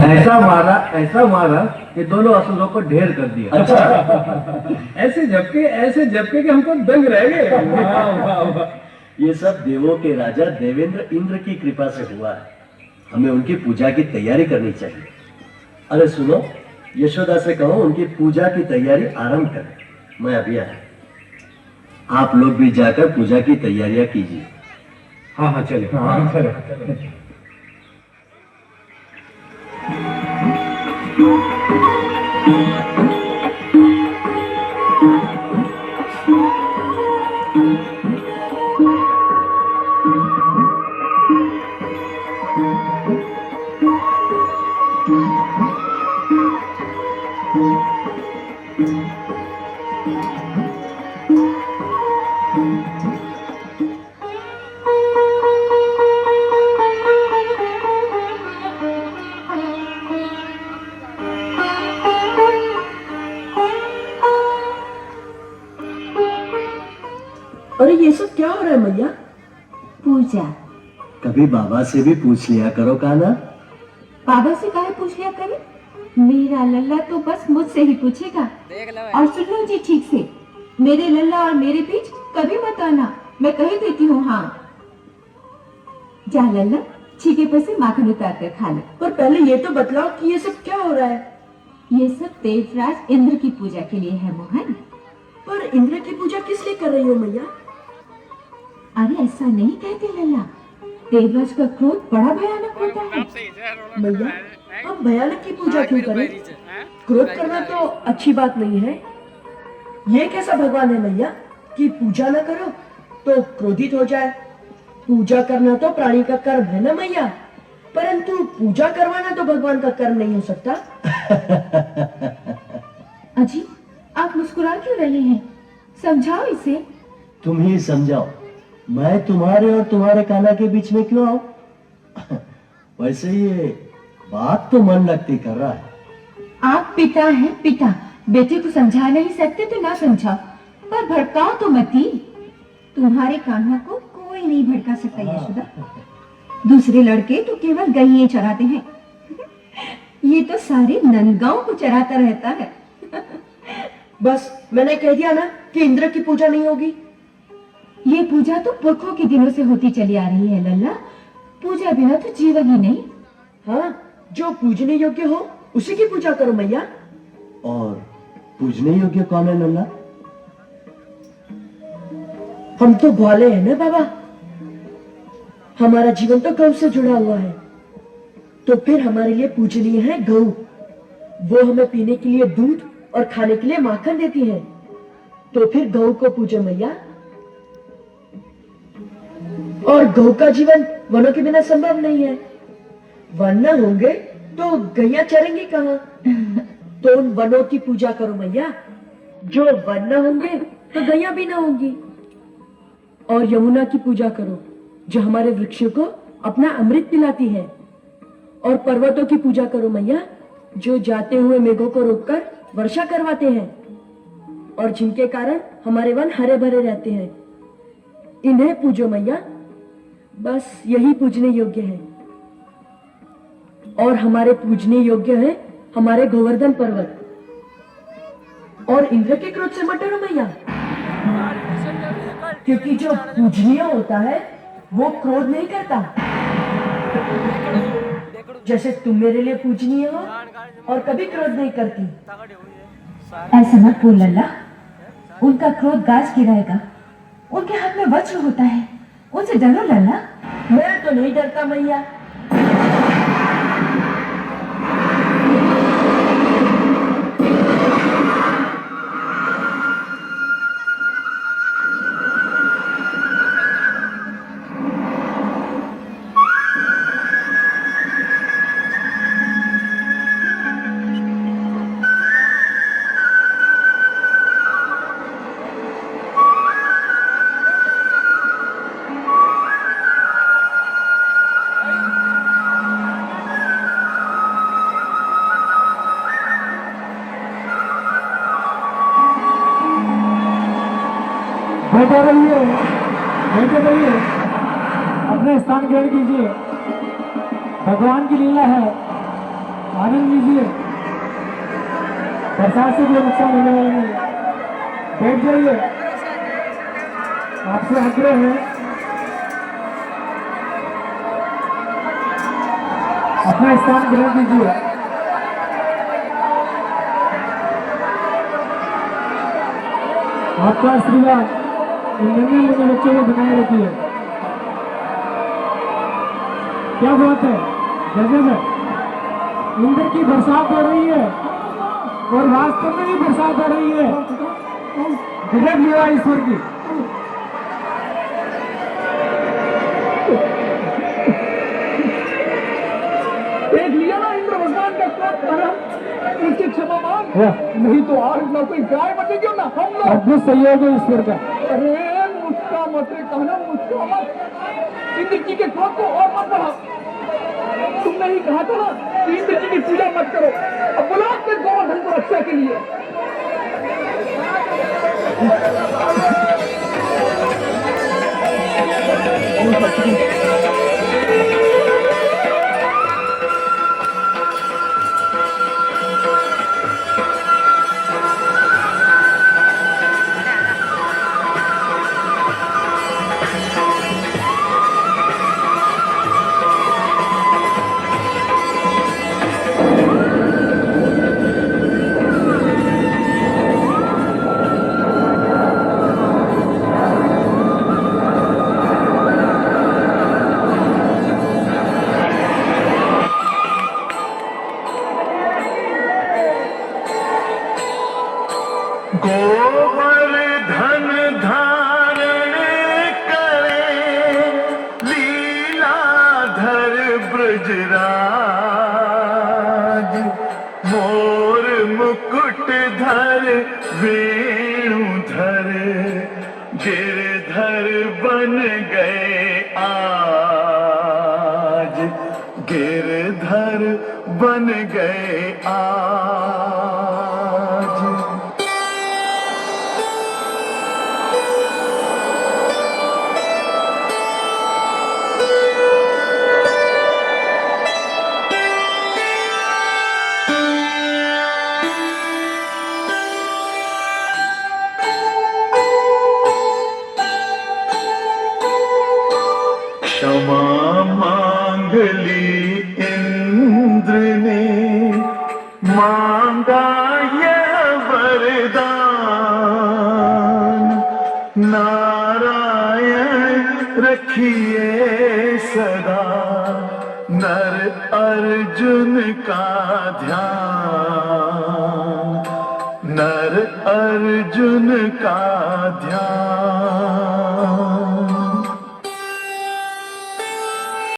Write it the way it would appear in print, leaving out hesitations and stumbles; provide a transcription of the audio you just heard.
ऐसा मारा कि दोनों असुरों को ढेर कर दिया। अच्छा। ऐसे झपके कि हमको दंग रह गए। वाह वाह वाह। ये सब देवों के राजा देवेंद्र इंद्र की कृपा से हुआ है। हमें उनकी पूजा की तैयारी करनी चाहिए। अरे सुनो, यशोदा से कहो उनकी पूजा की तैयारी आरंभ करें। मैं अभी आया। आप लोग भी जाकर पूजा की तैयारियां कीजिए। हाँ हाँ चले। हाँ चलो। अरे ये सब क्या हो रहा है मैया? पूजा। कभी बाबा से भी पूछ लिया करो कान्हा। बाबा से काहे पूछ लिया करे? मेरा लल्ला तो बस मुझसे ही पूछेगा। और सुन लो जी ठीक से, मेरे लल्ला और मेरे बीच कभी मत आना, मैं कह देती हूँ। हाँ जा लल्ला, छीके पर से माखन उतार कर खा ले। पर पहले ये तो बतलाओ कि ये सब क्या हो रहा है? ये सब देवराज इंद्र की पूजा के लिए है मोहन। पर इंद्र की पूजा किस लिए कर रही हो मैया? अरे ऐसा नहीं कहते लल्ला, देवराज का क्रोध बड़ा भयानक होता है। मैया हम भयानक की पूजा क्यों करें? क्रोध करना तो अच्छी बात नहीं है। ये कैसा भगवान है मैया कि पूजा न करो तो क्रोधित हो जाए? पूजा करना तो प्राणी का कर्म है ना मैया, परंतु पूजा करवाना तो भगवान का कर्म नहीं हो सकता। अजी आप मुस्कुरा क्यों रहे हैं? समझाओ इसे। तुम ही समझाओ, मैं तुम्हारे और तुम्हारे कान्हा के बीच में क्यों आऊं? वैसे ये बात तो मन लगती कर रहा है। आप पिता हैं पिता, बेटे को समझा नहीं सकते तो ना समझाओ, पर भड़काओ तो मत ही। तुम्हारे कान्हा को कोई नहीं भड़का सकता यशोदा। दूसरे लड़के तो केवल गईये चराते हैं, ये तो सारे नंदगांव को चराता रहता है। बस मैंने कह दिया ना कि इंद्र की पूजा नहीं होगी। ये पूजा तो पुरखों के दिनों से होती चली आ रही है लल्ला, पूजा बिना तो जीवन ही नहीं। हाँ, जो पूजने योग्य हो उसी की पूजा करो मैया। और पूजने योग्य कौन है लल्ला? हम तो ग्वाले हैं ना बाबा, हमारा जीवन तो गौ से जुड़ा हुआ है, तो फिर हमारे लिए पूजनीय है गौ। वो हमें पीने के लिए दूध और खाने के लिए माखन देती है, तो फिर गौ को पूजो मैया। और गौ का जीवन वनों के बिना संभव नहीं है। वन न होंगे तो गैया चरेंगी कहाँ? तो उन वनों की पूजा करो मैया। जो वन न होंगे तो गैया भी ना होंगी। और यमुना की पूजा करो, जो हमारे वृक्षों को अपना अमृत पिलाती है। और पर्वतों की पूजा करो मैया, जो जाते हुए मेघों को रोककर वर्षा करवाते हैं और जिनके कारण हमारे वन हरे भरे रहते हैं। इन्हें पूजो मैया, बस यही पूजने योग्य है। और हमारे पूजने योग्य है हमारे गोवर्धन पर्वत। और इंद्र के क्रोध से मत डरो मैया, क्योंकि जो पूजनीय होता है वो क्रोध नहीं करता। जैसे तुम मेरे लिए पूजनीय हो और कभी क्रोध नहीं करती। ऐसा मत बोल लल्ला, उनका क्रोध गाज गिराएगा। उनके हाथ में वज्र होता है, उनसे डरो लल्ला। मैं तो नहीं डरता मैया। बैठे रहिए, बैठे रहिए, अपने स्थान ग्रहण कीजिए। भगवान की लीला है, बरसात से कोई नुकसान होने वाला नहीं है। बैठ जाइए, आपसे आग्रह है अपना स्थान ग्रहण कीजिए। आपका आशीर्वाद इन नन्हे मुन्ने बच्चों को बनाए रखिए। क्या बात है, गजब है। इंद्र की बरसात हो रही है और वास्तव में भी बरसात हो रही है। गजब लीला ईश्वर की। देख लिया ना इंद्र भगवान का क्रम, उनकी क्षमा मांग, नहीं तो आज ना कोई गाय बचेगी और ना हम लोग। अद्भुत सहयोग है ईश्वर का। अरे मुस्का मत रे, कहना मुस्का मत। इंद्र जी के क्रोध को और मत बढ़ाओ। तुमने ही कहा था ना कि इंद्र जी की पूजा मत करो। अब बुलाओ अपने गोवर्धन को रक्षा के लिए। गोवर्धन धारण करे लीलाधर ब्रजराज, मोर मुकुट धर वेणुधर, गिरधर बन गए आज, गिरधर बन गए आज। क्षमा मांग ली इंद्र ने, मांगा यह वरदान, नारायण रखिए सदा नर अर्जुन का ध्यान, नर अर्जुन का ध्यान।